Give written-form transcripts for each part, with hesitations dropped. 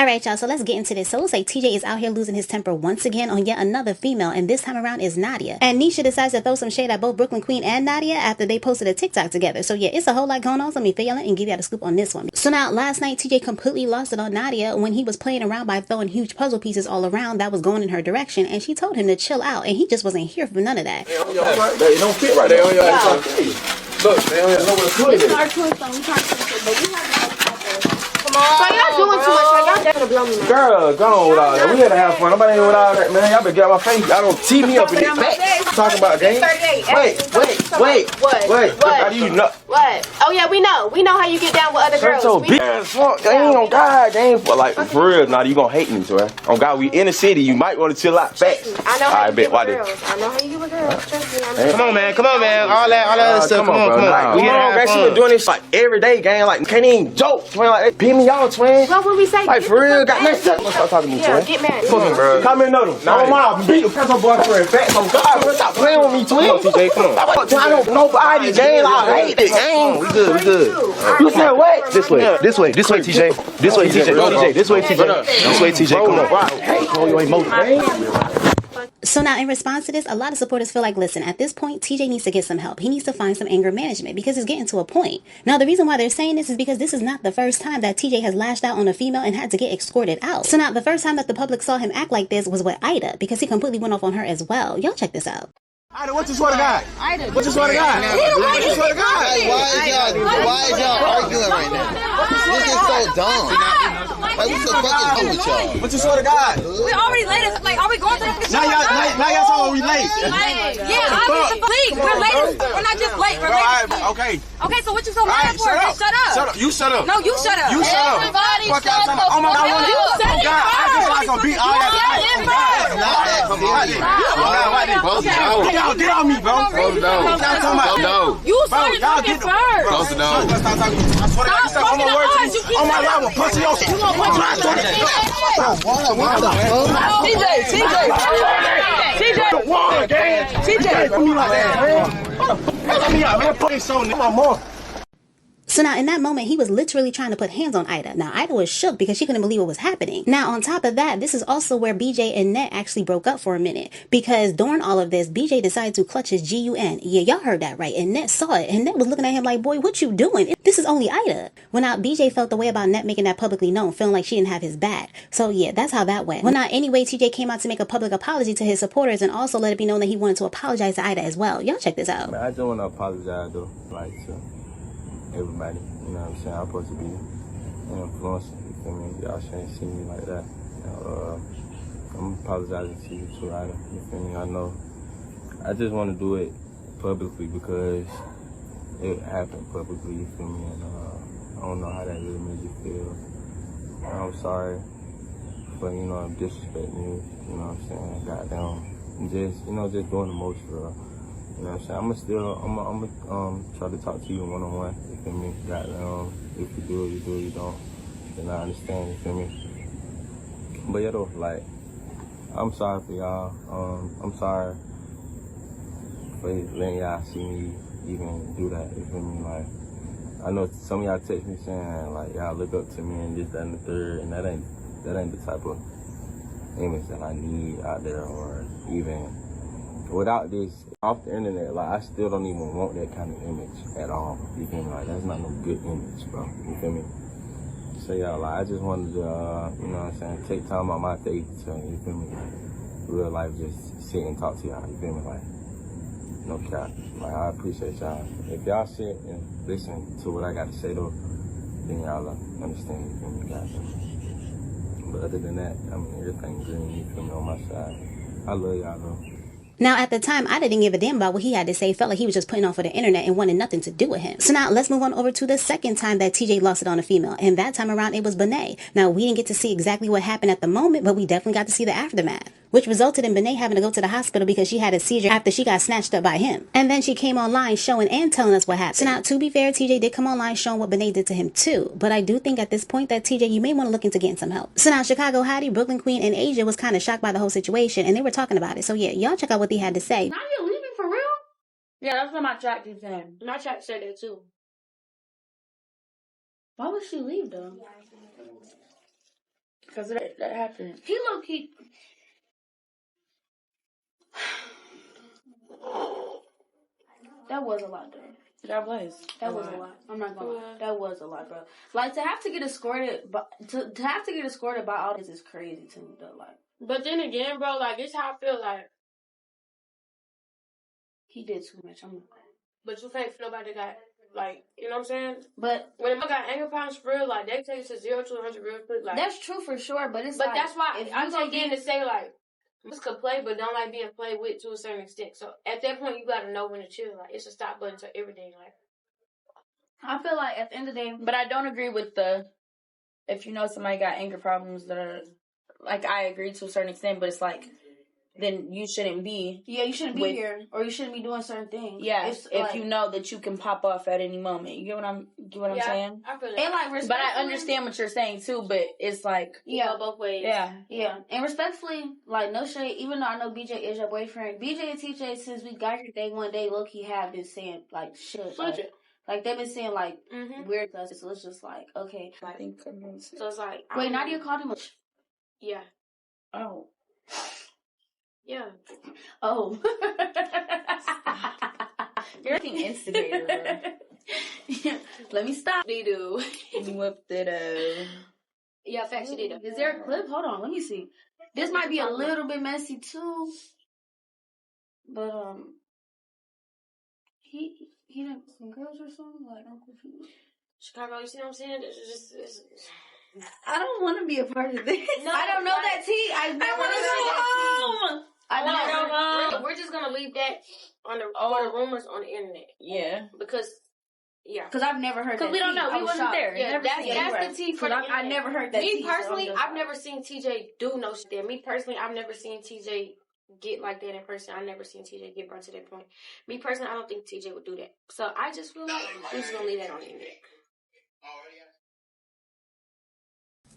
Alright, y'all, so let's get into this. So it looks like TJ is out here losing his temper once again on yet another female, and this time around is Nadia. And Nisha decides to throw some shade at both Brooklyn Queen and Nadia after they posted a TikTok together. So yeah, it's a whole lot going on, so let me fill y'all in and give y'all the scoop on this one. So now, last night, TJ completely lost it on Nadia when he was playing around by throwing huge puzzle pieces all around that was going in her direction, and she told him to chill out, and he just wasn't here for none of that. They don't fit right there on your ass. Look, they don't know what to do. It's our twin phone. We can't but we have to come on. So y'all doing too much, right? Y'all definitely blow me. Girl, go on with all that. We had to have fun. Nobody ain't with all that, man. Y'all better get out my face. Y'all don't tee me up in this back. Talking about game. Wait. What? How do you know? What? Oh yeah, we know. We know how you get down with other girls. So big ass fuck. They ain't on God. They ain't for real. Now you gonna hate me, swear. On God, we in the city. You might want to chill out. Facts. I know how you get with girls. I know how you get with girls. Trust me. I know. Come on, man. All that other stuff. Come on. Man. She been doing this like every day, gang. Like can't even joke, twin. Like pin me out, twin. Well, when we say like for real, got messed up. Stop talking to me, twin. Get mad. Fuck him, bro. Come in, another. Now my beat the personal boyfriend. Facts. On God, stop playing with me, twin. Come on, TJ. Come on. I don't nobody, gang. I hate it, gang. We good. You said what? This way, TJ. This way, TJ. This way, TJ. Come on. Hey, you ain't motivated. So now, in response to this, a lot of supporters feel like, listen, at this point, TJ needs to get some help. He needs to find some anger management because it's getting to a point. Now, the reason why they're saying this is because this is not the first time that TJ has lashed out on a female and had to get escorted out. So now, the first time that the public saw him act like this was with Ida because he completely went off on her as well. Y'all check this out. Ida, what's your swear to God? What's your swear to God? What's your swear to God? Why is y'all arguing right now? This is so dumb. Like, what the fuck is wrong with y'all? What's your swear to God? We already late. Like, are we going to the Now y'all told we late. Yeah, obviously, please. We're late. We're not just late. We're late. Okay, so what you so mad for? Just shut up. You shut up. No, you shut up. You shut up. Everybody shut up. Oh my God. You said it God, I just like to beat all y'all. Get on me, bro. You started talking first. Close the door. I swear to God, you said one more word to me. Oh my God, I'm punching your shit. TJ, put me like that, man. Let me out, man. Put this on my mom. So now, in that moment, he was literally trying to put hands on Ida. Now, Ida was shook because she couldn't believe what was happening. Now, on top of that, this is also where BJ and Net actually broke up for a minute. Because during all of this, BJ decided to clutch his GUN. Yeah, y'all heard that right. And Net saw it. And Net was looking at him like, boy, what you doing? This is only Ida. Well, now, BJ felt the way about Net making that publicly known, feeling like she didn't have his back. So, yeah, that's how that went. Well, now, anyway, TJ came out to make a public apology to his supporters and also let it be known that he wanted to apologize to Ida as well. Y'all check this out. I just want to apologize, though, like, to everybody. You know what I'm saying? I'm supposed to be an influencer, you feel me? Y'all shouldn't see me like that. I'm apologizing to you too, Ida. You feel me? I know. I just want to do it publicly because it happened publicly, you feel me? And I don't know how that really made you feel. I'm sorry for, disrespecting you, you know what I'm saying? Goddamn. Just doing the most for real. You know what I'm saying? I'm try to talk to you one-on-one, you feel me? If you do it, you do it, you don't. Then I understand, you feel me? But yeah, though, like, I'm sorry for y'all. I'm sorry for letting y'all see me even do that, you feel me? Like, I know some of y'all text me saying, like, y'all look up to me and this, that, and the third, and that ain't the type of image that I need out there, or even without this off the internet, like, I still don't even want that kind of image at all. You feel me? Like, that's not no good image, bro. You feel me? So, yeah, like, I just wanted to, you know what I'm saying, take time out my day to, you feel me? Real life, just sit and talk to y'all. You feel me? Like, no cap. Like, I appreciate y'all. If y'all sit and listen to what I got to say, though, then y'all understand. You feel me, guys? But other than that, I mean, everything green. You feel me, on my side. I love y'all, though. Now, at the time, I didn't give a damn about what he had to say. Felt like he was just putting on for the internet and wanted nothing to do with him. So now, let's move on over to the second time that TJ lost it on a female. And that time around, it was Benet. Now, we didn't get to see exactly what happened at the moment, but we definitely got to see the aftermath, which resulted in Benet having to go to the hospital because she had a seizure after she got snatched up by him. And then she came online showing and telling us what happened. So now, to be fair, TJ did come online showing what Benet did to him too. But I do think at this point that TJ, you may want to look into getting some help. So now, Chicago Hottie, Brooklyn Queen, and Asia was kind of shocked by the whole situation, and they were talking about it. So yeah, y'all check out what they had to say. You leaving for real? Yeah, that's what my track keeps saying. My track said that too. Why would she leave though? Because that happened. He low-key... That was a lot, though. That was a lot. I'm not gonna lie. That was a lot, bro. Like, to have to get escorted by all this is crazy to me, though. Like, but then again, bro, like, it's how I feel like. He did too much. But you can't feel nobody got, like, you know what I'm saying? But when I got anger problems for real, like, they take it to 0 to 100 real quick. Like, that's true for sure, but it's but like, that's why I'm so getting to say, like, just could play, but don't like being played with to a certain extent. So at that point, you gotta know when to chill. Like, it's a stop button to everything. Like, I feel like at the end of the day, but I don't agree with if you know somebody got anger problems that are, like, I agree to a certain extent, but it's like, then you shouldn't be. Yeah, you shouldn't be here, or you shouldn't be doing certain things. Yeah, if you know that you can pop off at any moment. You get what I'm saying? I feel that. And like, but I understand what you're saying too. But it's like, both ways. Yeah. And respectfully, like, no shade. Even though I know BJ is your boyfriend, BJ and TJ, since we got here day one, they low-key have been saying like shit. Like they've been saying like weird stuff. So it's just like, okay. I think so. It's like, wait, Nadia called him. Yeah. Oh. Yeah. Oh. You're an instigator, bro. Let me stop. They do. You whipped it up. Yeah, facts you did. Is there a clip? Hold on, let me see. This might be a little bit messy too. But he done some girls or something? Like, I'm confused. Chicago, you see what I'm saying? I don't want to be a part of this. No, I don't know that tea. I want to go home. We're just gonna leave that on the rumors on the internet. Yeah, because I've never heard that. Because we don't know. We wasn't there. Yeah, that's the tea for the I never heard that. Me personally, I've never seen TJ do no shit there. Me personally, I've never seen TJ get like that in person. I've never seen TJ get brought to that point. Me personally, I don't think TJ would do that. So I just feel like we're just gonna leave that on the internet.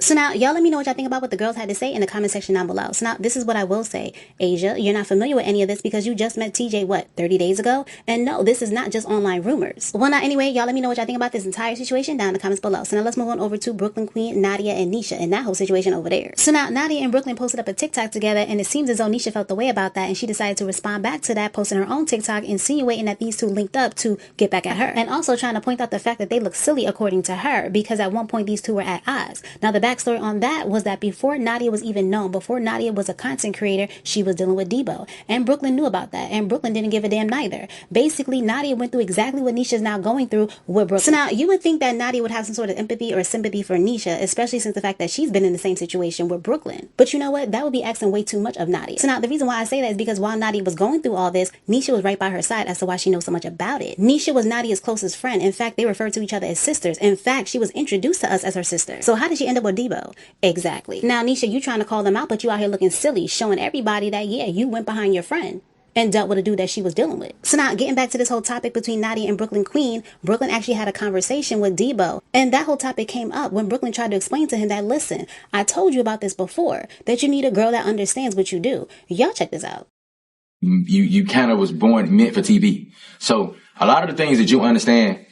So now, y'all let me know what y'all think about what the girls had to say in the comment section down below. So now, this is what I will say. Asia, you're not familiar with any of this because you just met TJ, 30 days ago? And no, this is not just online rumors. Well, now, anyway, y'all let me know what y'all think about this entire situation down in the comments below. So now, let's move on over to Brooklyn Queen, Nadia, and Nisha, and that whole situation over there. So now, Nadia and Brooklyn posted up a TikTok together, and it seems as though Nisha felt the way about that, and she decided to respond back to that, posting her own TikTok, insinuating that these two linked up to get back at her. And also trying to point out the fact that they look silly according to her, because at one point, these two were at odds. Now, the backstory on that was that before Nadia was even known, before Nadia was a content creator, she was dealing with Debo. And Brooklyn knew about that. And Brooklyn didn't give a damn neither. Basically, Nadia went through exactly what Nisha's now going through with Brooklyn. So now, you would think that Nadia would have some sort of empathy or sympathy for Nisha, especially since the fact that she's been in the same situation with Brooklyn. But you know what? That would be asking way too much of Nadia. So now, the reason why I say that is because while Nadia was going through all this, Nisha was right by her side as to why she knows so much about it. Nisha was Nadia's closest friend. In fact, they referred to each other as sisters. In fact, she was introduced to us as her sister. So how did she end up with Debo? Exactly. Now, Nisha, you trying to call them out, but you out here looking silly, showing everybody that, yeah, you went behind your friend and dealt with a dude that she was dealing with. So now, getting back to this whole topic between Nadia and Brooklyn Queen, Brooklyn actually had a conversation with Debo. And that whole topic came up when Brooklyn tried to explain to him that, listen, I told you about this before, that you need a girl that understands what you do. Y'all check this out. You kind of was meant for TV. So a lot of the things that you understand,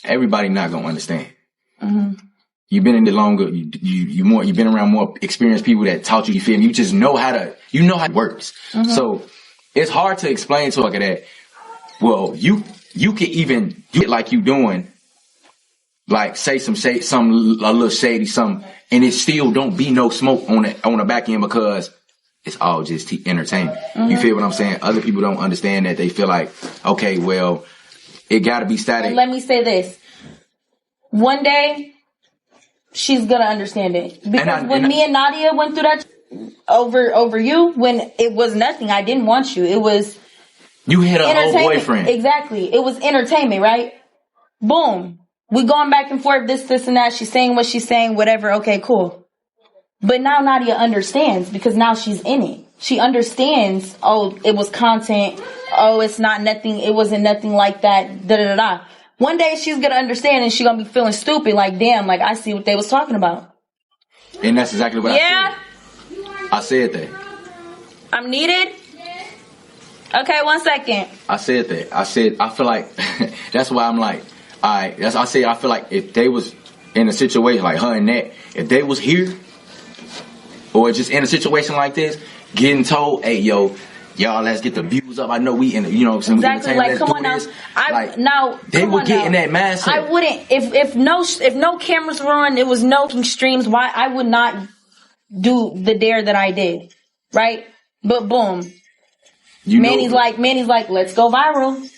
everybody not going to understand. Mm-hmm. You've been in it longer. You've been around more experienced people that taught you. You feel me? You just know how it works. Mm-hmm. So it's hard to explain to her that. Well, you can even do it like you doing, like say a little shady something, and it still don't be no smoke on the back end because it's all just entertainment. Mm-hmm. You feel what I'm saying? Other people don't understand that. They feel like, okay, well, it got to be static. And let me say this: one day. She's gonna understand it because when me and Nadia went through that over you, when it was nothing, I didn't want you. It was you hit a whole boyfriend. Exactly, it was entertainment, right? Boom, we going back and forth, this and that. She's saying what she's saying, whatever. Okay, cool. But now Nadia understands because now she's in it. She understands. Oh, it was content. Oh, it's not nothing. It wasn't nothing like that. Da da da da. One day she's gonna understand and she's gonna be feeling stupid like, damn, like I see what they was talking about. And that's exactly what I said. I said that. I'm needed. Okay, 1 second. I said that. I feel like that's why I'm like, alright, I feel like if they was in a situation like her and that, if they was here, or just in a situation like this, getting told, hey, yo, y'all, let's get the views up. I know we, you know what I'm saying? Exactly. Like, come on now. They would get in that mindset. I wouldn't, if no cameras were on, it was no streams, why I would not do the dare that I did. Right? But boom. Manny's like, let's go viral.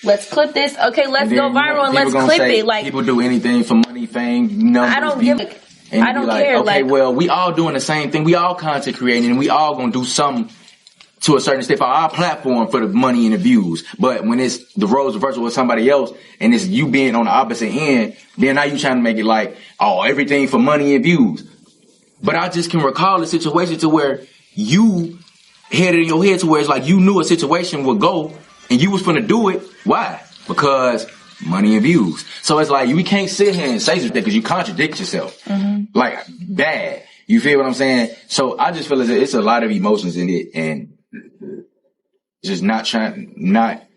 Let's clip this. Okay, let's go viral and let's clip it. Like, people do anything for money, fame, numbers. I don't give a, I don't care. Okay, well, we all doing the same thing. We all content creating, and we all gonna do something to a certain extent for our platform for the money and the views. But when it's the roles reversal with somebody else, and it's you being on the opposite end, then now you trying to make it like, oh, everything for money and views. But I just can recall a situation to where you had it in your head to where it's like you knew a situation would go and you was finna do it. Why? Because money and views. So it's like we can't sit here and say something because you contradict yourself. Like bad. You feel what I'm saying? So I just feel as if it's a lot of emotions in it and just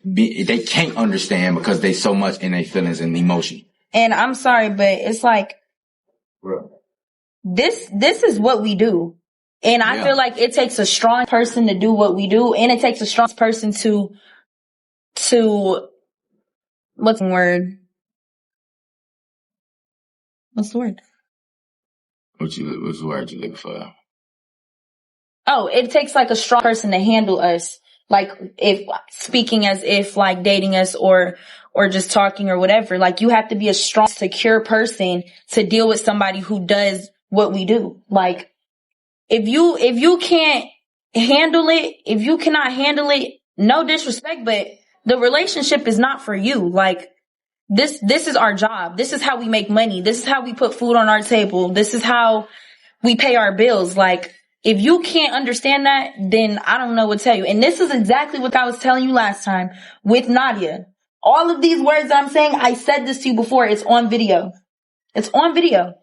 they can't understand because they so much in their feelings and emotion. And I'm sorry, but it's like, this is what we do. And I feel like it takes a strong person to do what we do. And it takes a strong person to what's the word? What's the word? What's the word you looking for? Oh, it takes like a strong person to handle us. Like if speaking as if like dating us or just talking or whatever. Like you have to be a strong, secure person to deal with somebody who does what we do. Like if you can't handle it, if you cannot handle it, no disrespect, but the relationship is not for you. Like this is our job. This is how we make money. This is how we put food on our table. This is how we pay our bills. Like if you can't understand that, then I don't know what to tell you. And this is exactly what I was telling you last time with Nadia. All of these words that I'm saying, I said this to you before. It's on video. It's on video.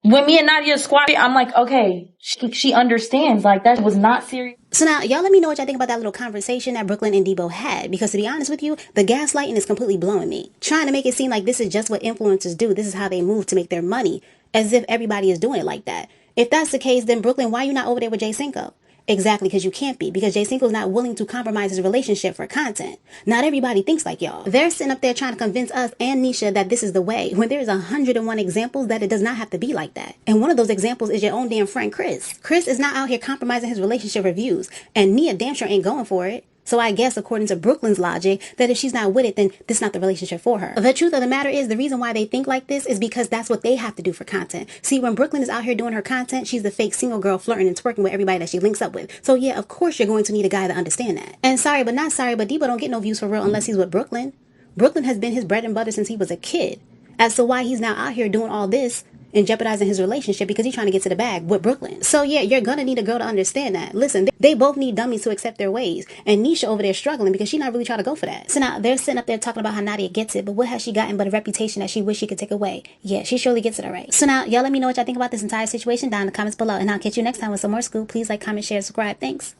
When me and Nadia squatted, I'm like, okay, she understands. Like, that was not serious. So now, y'all let me know what y'all think about that little conversation that Brooklyn and Debo had. Because to be honest with you, the gaslighting is completely blowing me. Trying to make it seem like this is just what influencers do. This is how they move to make their money. As if everybody is doing it like that. If that's the case, then Brooklyn, why are you not over there with Jay Cinco? Exactly, because you can't be. Because Jay Cinco's not willing to compromise his relationship for content. Not everybody thinks like y'all. They're sitting up there trying to convince us and Nisha that this is the way, when there's 101 examples that it does not have to be like that. And one of those examples is your own damn friend, Chris. Chris is not out here compromising his relationship reviews. And Nia damn sure ain't going for it. So I guess, according to Brooklyn's logic, that if she's not with it, then this is not the relationship for her. The truth of the matter is, the reason why they think like this is because that's what they have to do for content. See, when Brooklyn is out here doing her content, she's the fake single girl flirting and twerking with everybody that she links up with. So yeah, of course you're going to need a guy to understand that. And sorry, but not sorry, but Debo don't get no views for real unless he's with Brooklyn. Brooklyn has been his bread and butter since he was a kid. As to why he's now out here doing all this and jeopardizing his relationship because he's trying to get to the bag with Brooklyn. So yeah, you're gonna need a girl to understand that. Listen, they both need dummies to accept their ways. And Nisha over there struggling because she's not really trying to go for that. So now they're sitting up there talking about how Nadia gets it, but what has she gotten but a reputation that she wish she could take away? Yeah, she surely gets it alright. So now y'all let me know what y'all think about this entire situation down in the comments below, and I'll catch you next time with some more scoop. Please like, comment, share, subscribe. Thanks.